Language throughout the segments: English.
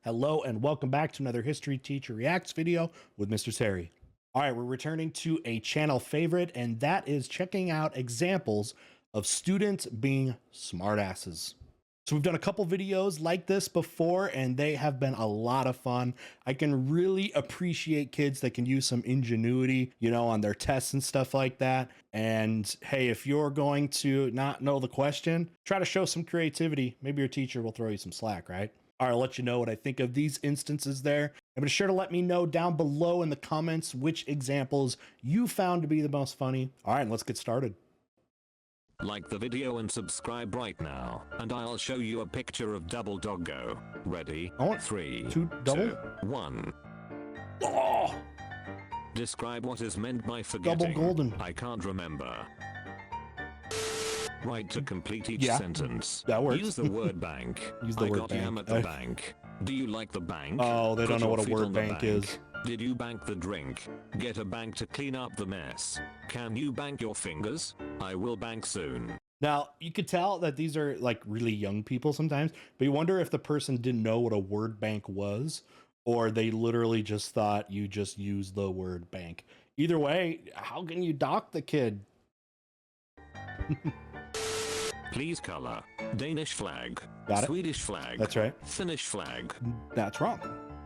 Hello and welcome back to another History Teacher Reacts video with Mr. Sari. All right, we're returning to a channel favorite, and that is checking out examples of students being smartasses. So we've done a couple videos like this before, and they have been a lot of fun. I can really appreciate kids that can use some ingenuity, on their tests and stuff like that. And hey, if you're going to not know the question, try to show some creativity. Maybe your teacher will throw you some slack, right? I'll let you know what I think of these instances there. And be sure to let me know down below in the comments which examples you found to be the most funny. All right, let's get started. Like the video and subscribe right now, and I'll show you a picture of Double Doggo. Ready? I want 3, two double? 2, 1. Oh, Describe what is meant by forgetting. double golden. I can't remember. Write to complete each Yeah, sentence. that works. Use the word bank. Use the I word got bank. yam at the bank. Do you like the bank? Oh, they Put don't know your what a feet word on the bank is. Did you bank the drink? Get a bank to clean up the mess. Can you bank your fingers? I will bank soon. Now, you could tell that these are like really young people sometimes, but you wonder if the person didn't know what a word bank was, or they literally just thought you just use the word bank. Either way, how can you dock the kid? Please color. Danish flag. Got it. Swedish flag. That's right. Finnish flag. That's wrong.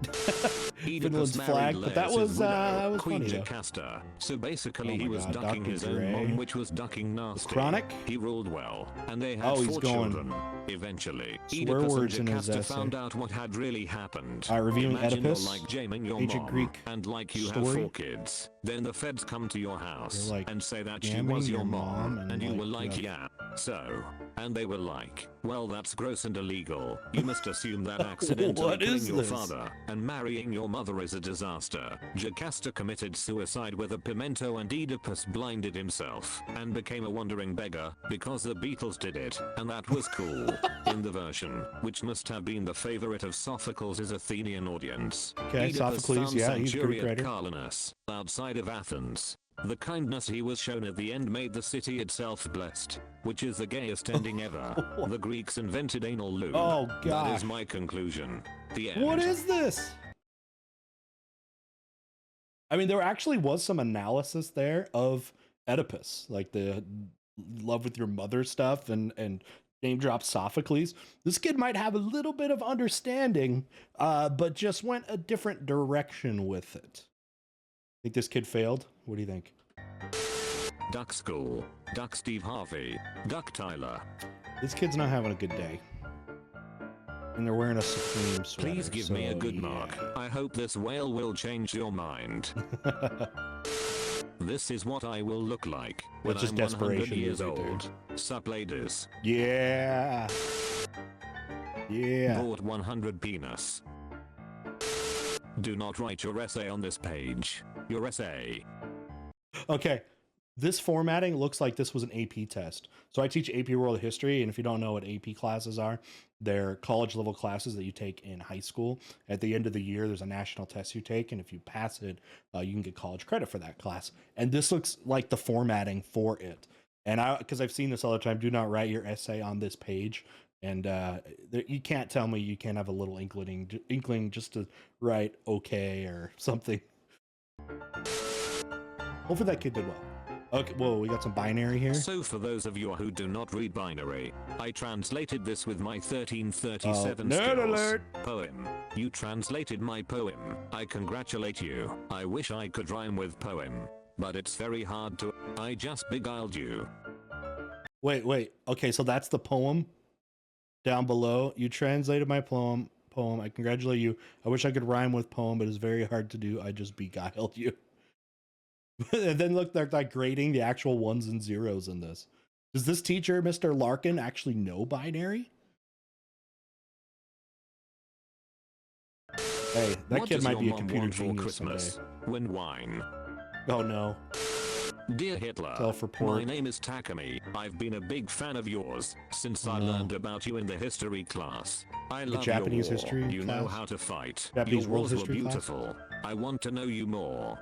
Oedipus Finland's married flag, but that Laius' was widow, was Queen funny though. Jocasta. So basically Oh my he was God, ducking Dr. his Dre. own mom, which was ducking nasty. Chronic? He ruled well, and they had Oh, he's 4 going children. Eventually, swear Oedipus words in and his Jocasta essay. found out what had really happened. All right, reviewing Imagine Oedipus, you're like jamming your ancient mom, Greek and like you have story. 4 kids. Then the feds come to your house You're like and say that she jamming was your your mom mom, and and you like were like, you yeah. So, and they were like, well, that's gross and illegal. You must assume that accidentally What killing is your this? father and marrying your mother is a disaster. Jocasta committed suicide with a pimento, and Oedipus blinded himself and became a wandering beggar because the Beatles did it, and that was cool. In the version, which must have been the favorite of Sophocles' Athenian audience, Okay, Oedipus Sophocles, found yeah, he's a Greek sanctuary at writer. Carlinus, outside of Athens. The kindness he was shown at the end made the city itself blessed, which is the gayest ending ever. The Greeks invented anal lube. Oh, That gosh. is my conclusion. The end. What is this? I mean, there actually was some analysis there of Oedipus, like the love with your mother stuff and name drop Sophocles. This kid might have a little bit of understanding, but just went a different direction with it. Think this kid failed? What do you think? Duck School, Duck Steve Harvey, Duck Tyler. This kid's not having a good day. And they're wearing a Supreme sweater. Please give me a good yeah. mark. I hope this whale will change your mind. This is what I will look like when That's just I'm 100 desperation years right there. old. Sup ladies. Yeah. Yeah. Bought 100 penis. Do not write your essay on this page. Your essay. Okay. This formatting looks like this was an AP test. So I teach AP World History, and if you don't know what AP classes are, they're college level classes that you take in high school. At the end of the year, there's a national test you take, and if you pass it, you can get college credit for that class. And this looks like the formatting for it. And because I've seen this all the time, do not write your essay on this page. And you can't tell me you can't have a little inkling just to write okay or something. Hopefully that kid did well. Okay, whoa, we got some binary here. So for those of you who do not read binary, I translated this with my 1337 nerd skills. alert. Poem. You translated my poem. I congratulate you. I wish I could rhyme with poem, but it's very hard to. I just beguiled you. Wait. Okay, so that's the poem down below. You translated my poem. I congratulate you. I wish I could rhyme with poem, but it's very hard to do. I just beguiled you. And then look, they're like grading the actual ones and zeros in this. Does this teacher, Mr. Larkin, actually know binary? Hey, that What kid does might your be a mom computer want for genius Christmas? someday. When wine. Oh no. Dear Hitler, Self-report. my name is Takumi. I've been a big fan of yours since I No. learned about you in the history class. I The love Japanese your war. history You know class? how to fight. Japanese Your world wars were history class? beautiful. I want to know you more.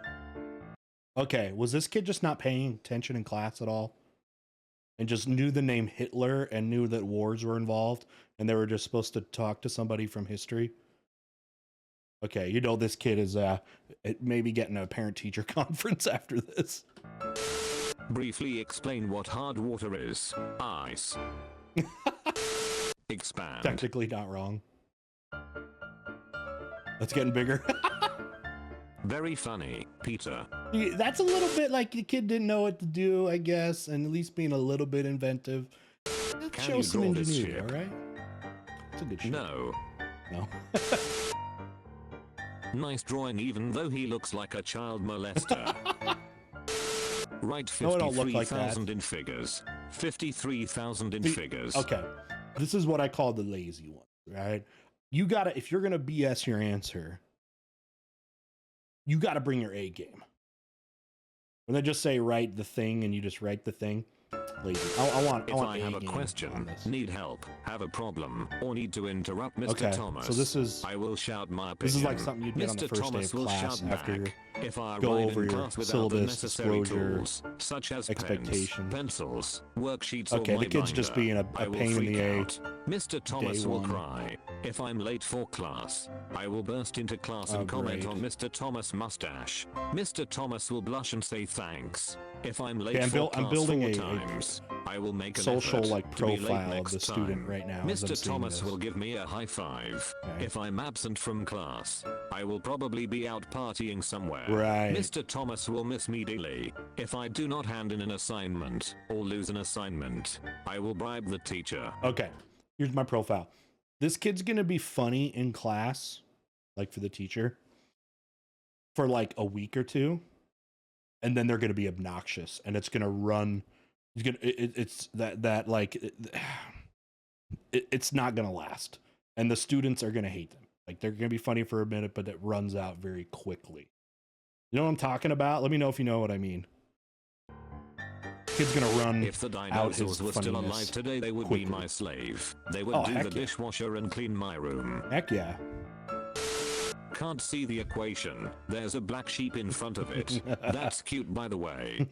Okay, was this kid just not paying attention in class at all? And just knew the name Hitler and knew that wars were involved and they were just supposed to talk to somebody from history? Okay, you know this kid is maybe getting a parent-teacher conference after this. Briefly explain what hard water is. Ice. Expand. Technically not wrong. That's getting bigger. Very funny, Peter. Yeah, that's a little bit like the kid didn't know what to do, I guess, and at least being a little bit inventive. That Can shows you some draw this ingenuity, ship? all right? It's a good ship. No. No. Nice drawing even though he looks like a child molester. Write No, I don't look like 53,000 in figures. 53,000 in See, figures. Okay. This is what I call the lazy one, right? You gotta, if you're gonna BS your answer, you gotta bring your A game. When they just say write the thing and you just write the thing, lazy. I want If I A have a game question, on this. need help, have a problem, or need to interrupt Mr. Okay, Thomas, so this is I will shout my opinion. this is like something you'd get on the Mr. first Thomas day of will class shout after back. If I go arrive over in your class without the syllabus, necessary disclosure, tools, such as pens, expectations. pencils, worksheets, Okay, or my the kid's just binder, being a I will pain in freak the A. out. Mr. Thomas Day will one. cry. If I'm late for class, I will burst into class Oh, and comment great. on Mr. Thomas' mustache. Mr. Thomas will blush and say thanks. If I'm late Okay, for I'm class building 4 a times, I will make an social effort like to be late profile of next the student time. right now. as I'm Mr. seeing Thomas this. will give me a high five. Okay. If I'm absent from class, I will probably be out partying somewhere. Right. Mr. Thomas will miss me daily. If I do not hand in an assignment or lose an assignment, I will bribe the teacher. Okay, here's my profile. This kid's gonna be funny in class, like for the teacher, for like a week or two, and then they're gonna be obnoxious, and it's gonna run. It's gonna. It's that like. It's not gonna last, and the students are gonna hate them. Like they're gonna be funny for a minute, but it runs out very quickly. You know what I'm talking about? Let me know if you know what I mean. Kid's gonna run. If the out his dinosaurs were still funniness alive today, they would quickly. be my slave. They would Oh, do heck the yeah. dishwasher and clean my room. Heck yeah. Can't see the equation. There's a black sheep in front of it. That's cute, by the way.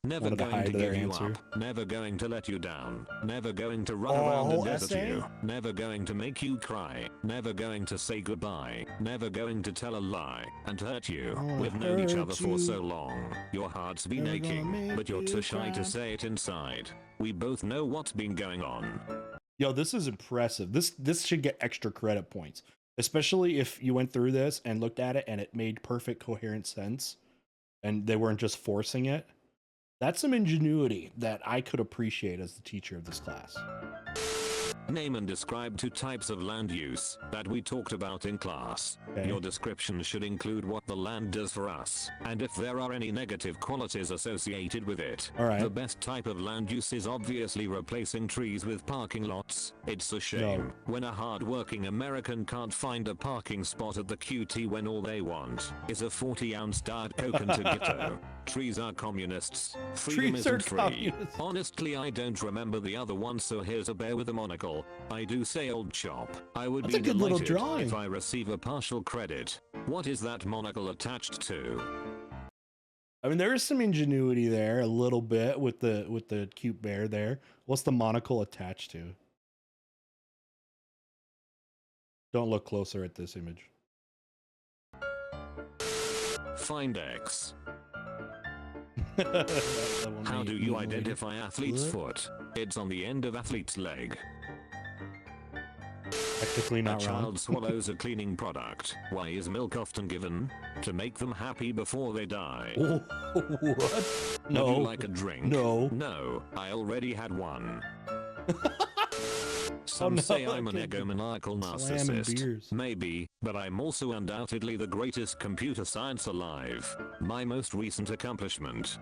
Never Wanted to going to hide their give you answer. up. Never going to let you down. Never going to run Oh, around and whole desert essay? you. Never going to make you cry. Never going to say goodbye. Never going to tell a lie and hurt you. I wanna We've known each hurt other for you. so long. Your heart's been Never gonna aching, make but you're you too shy cry. to say it inside. We both know what's been going on. Yo, this is impressive. This should get extra credit points, especially if you went through this and looked at it and it made perfect coherent sense and they weren't just forcing it. That's some ingenuity that I could appreciate as the teacher of this class. Name and describe 2 types of land use that we talked about in class. Okay. Your description should include what the land does for us, and if there are any negative qualities associated with it. All right. The best type of land use is obviously replacing trees with parking lots. It's a shame when a hard-working American can't find a parking spot at the QT when all they want is a 40-ounce Diet Coke and Tagito. Trees are communists. Freedom Trees are isn't free. communists. Honestly, I don't remember the other one, so here's a bear with a monocle. I do say old chop. I would That's a be good little delighted drawing. if I receive a partial credit. What is that monocle attached to? I mean, there is some ingenuity there, a little bit with the cute bear there. What's the monocle attached to? Don't look closer at this image. Find X. That one How may do eat you later. identify athlete's What? foot? It's on the end of athlete's leg. Technically A not wrong. child swallows a cleaning product. Why is milk often given? To make them happy before they die. What? Would No. you like a drink? No. No, I already had one. Some Oh, no, say I'm an okay. egomaniacal Slamming narcissist. beers. Maybe, but I'm also undoubtedly the greatest computer science alive. My most recent accomplishment.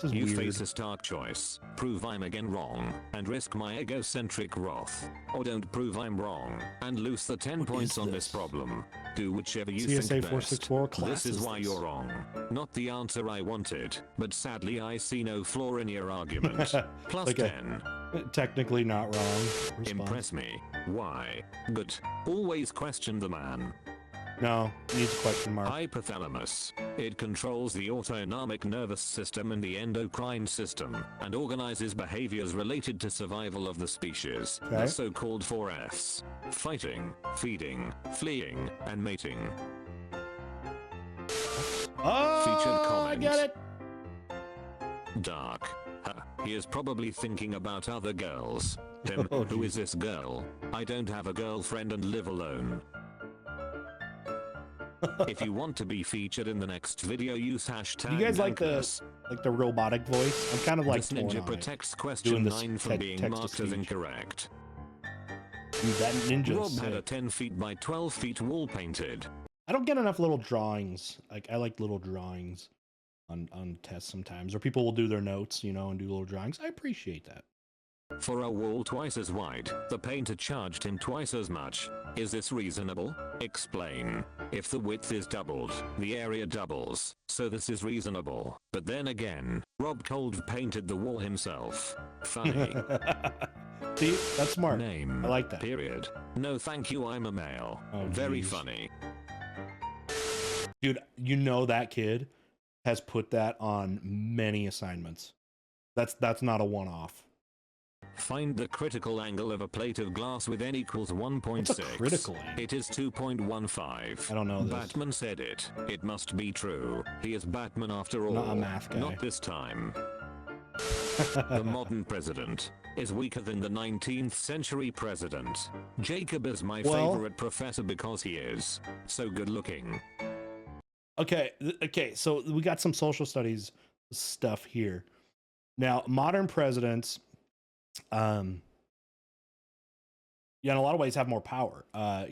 This is You weird. face a stark choice. Prove I'm again wrong, and risk my egocentric wrath. Or don't prove I'm wrong, and lose the 10 points is on this this? problem. Do whichever you CSA think best. 464 This class is is why this? you're wrong. Not the answer I wanted, but sadly I see no flaw in your argument. Plus Okay. 10. Technically not wrong. Response. Impress me. Why? Good. Always question the man. No, it needs a question mark. Hypothalamus. It controls the autonomic nervous system and the endocrine system, and organizes behaviors related to survival of the species. Okay. The so-called 4Fs. Fighting, feeding, fleeing, and mating. Oh, Featured I get comment. it. Dark. He is probably thinking about other girls. Tim, Oh, who geez. is this girl? I don't have a girlfriend and live alone. If you want to be featured in the next video, use hashtag You guys like Anchors. the robotic voice? I'm kind of like This torn ninja on it. protects Doing question this 9 from being marked as text-to-speech. incorrect. Dude, that ninja. Rob had a 10 feet by 12 feet wall painted. I don't get enough little drawings. Like I like little drawings on tests sometimes, or people will do their notes, you know, and do little drawings. I appreciate that. For a wall twice as wide, the painter charged him twice as much. Is this reasonable? Explain. If the width is doubled, the area doubles, so this is reasonable. But then again, Rob Cold painted the wall himself. Funny. See, that's smart. Name. I like that. Period. No thank you, I'm a male. Oh, Very geez. funny. Dude, you know that kid has put that on many assignments. That's not a one-off. Find the critical angle of a plate of glass with n equals 1.6. What's a critical angle? It is 2.15. I don't know this. Batman said it. It must be true. He is Batman after all. Not a math guy. Not this time. The modern president is weaker than the 19th century president. Jacob is my Well- favorite professor because he is so good looking. Okay, so we got some social studies stuff here. Now, modern presidents, in a lot of ways have more power,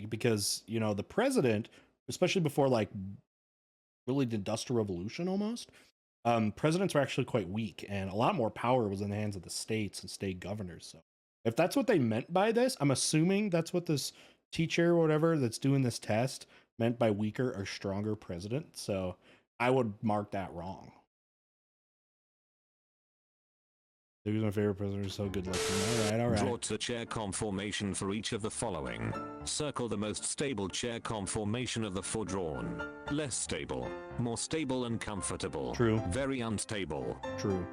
because, you know, the president, especially before like really the Industrial Revolution almost, presidents were actually quite weak, and a lot more power was in the hands of the states and state governors. So if that's what they meant by this, I'm assuming that's what this teacher or whatever that's doing this test meant by weaker or stronger president. So I would mark that wrong. He was my favorite president. He's so good looking. All right. Draw to chair conformation for each of the following. Circle the most stable chair conformation of the four drawn. Less stable, more stable and comfortable. True. Very unstable. True.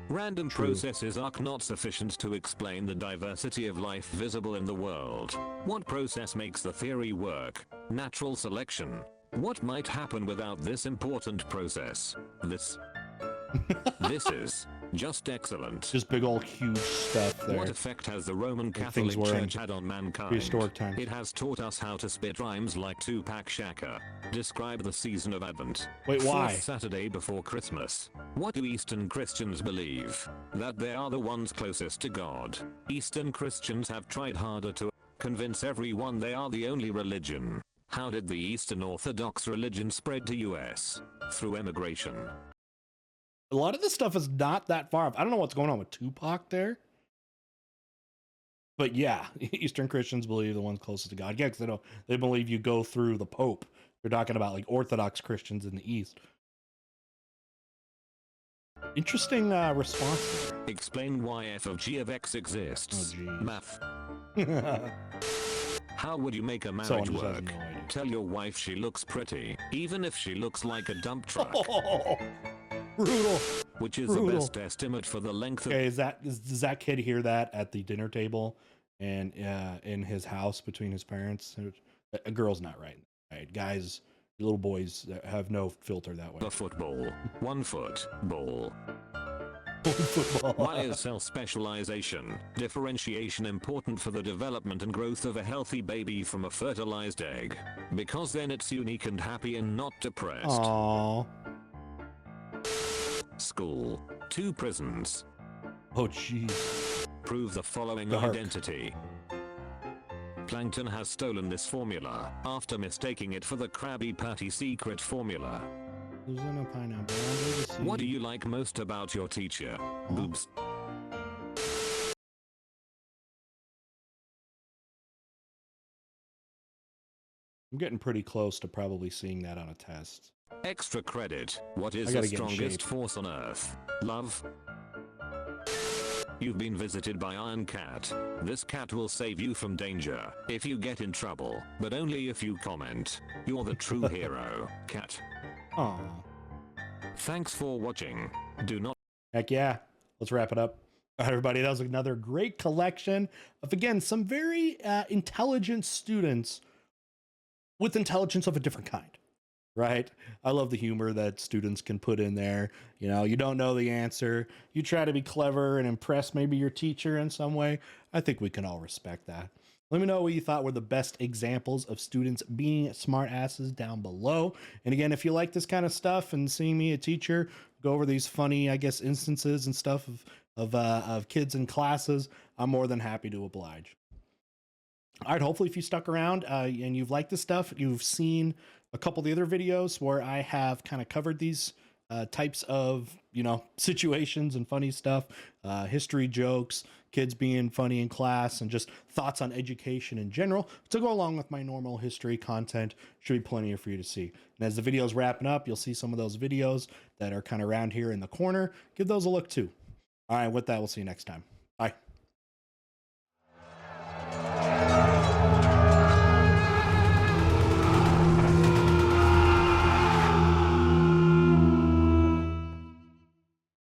Random True. processes are not sufficient to explain the diversity of life visible in the world. What process makes the theory work? Natural selection. What might happen without this important process? This is just excellent. Just big old huge stuff there. What effect has the Roman Like Catholic things were in Church had on mankind? prehistoric times. It has taught us how to spit rhymes like Tupac Shakur. Describe the season of Advent. Wait, why? Fourth Saturday before Christmas. What do Eastern Christians believe? That they are the ones closest to God. Eastern Christians have tried harder to convince everyone they are the only religion. How did the Eastern Orthodox religion spread to US? Through emigration. A lot of this stuff is not that far off. I don't know what's going on with Tupac there. But yeah, Eastern Christians believe the ones closest to God. Yeah, because they believe you go through the Pope. They're talking about like Orthodox Christians in the East. Interesting response there. Explain why f of g of x exists. Oh, geez. Math. How would you make a marriage Someone just has work? no idea. Tell your wife she looks pretty, even if she looks like a dump truck, Oh, brutal. which is brutal. the best estimate for the length of Okay, does that kid hear that at the dinner table and in his house between his parents? A girl's not right. Right, guys, little boys have no filter that way. a football. 1 foot ball. Football. Why is cell specialization, differentiation important for the development and growth of a healthy baby from a fertilized egg? Because then it's unique and happy and not depressed. Aww. School. 2 prisons. Oh, jeez. Prove the following Dark. identity. Plankton has stolen this formula after mistaking it for the Krabby Patty secret formula. Losing a pineapple. What do you like most about your teacher? Boobs. I'm getting pretty close to probably seeing that on a test. Extra credit. What I is gotta the get in strongest shape. force on Earth? Love. You've been visited by Iron Cat. This cat will save you from danger if you get in trouble, but only if you comment. You're the true hero, Cat. Aw. Thanks for watching. Do not. Heck yeah. Let's wrap it up. All right, everybody. That was another great collection of, again, some very intelligent students with intelligence of a different kind. Right? I love the humor that students can put in there. You know, you don't know the answer. You try to be clever and impress maybe your teacher in some way. I think we can all respect that. Let me know what you thought were the best examples of students being smart asses down below. And again, if you like this kind of stuff and seeing me, a teacher, go over these funny, I guess, instances and stuff of kids in classes, I'm more than happy to oblige. All right, hopefully if you stuck around and you've liked this stuff, you've seen a couple of the other videos where I have kind of covered these types of, you know, situations and funny stuff, history jokes, kids being funny in class, and just thoughts on education in general to go along with my normal history content. Should be plenty for you to see. And as the video's wrapping up, you'll see some of those videos that are kind of around here in the corner. Give those a look too. All right, with that, we'll see you next time. Bye.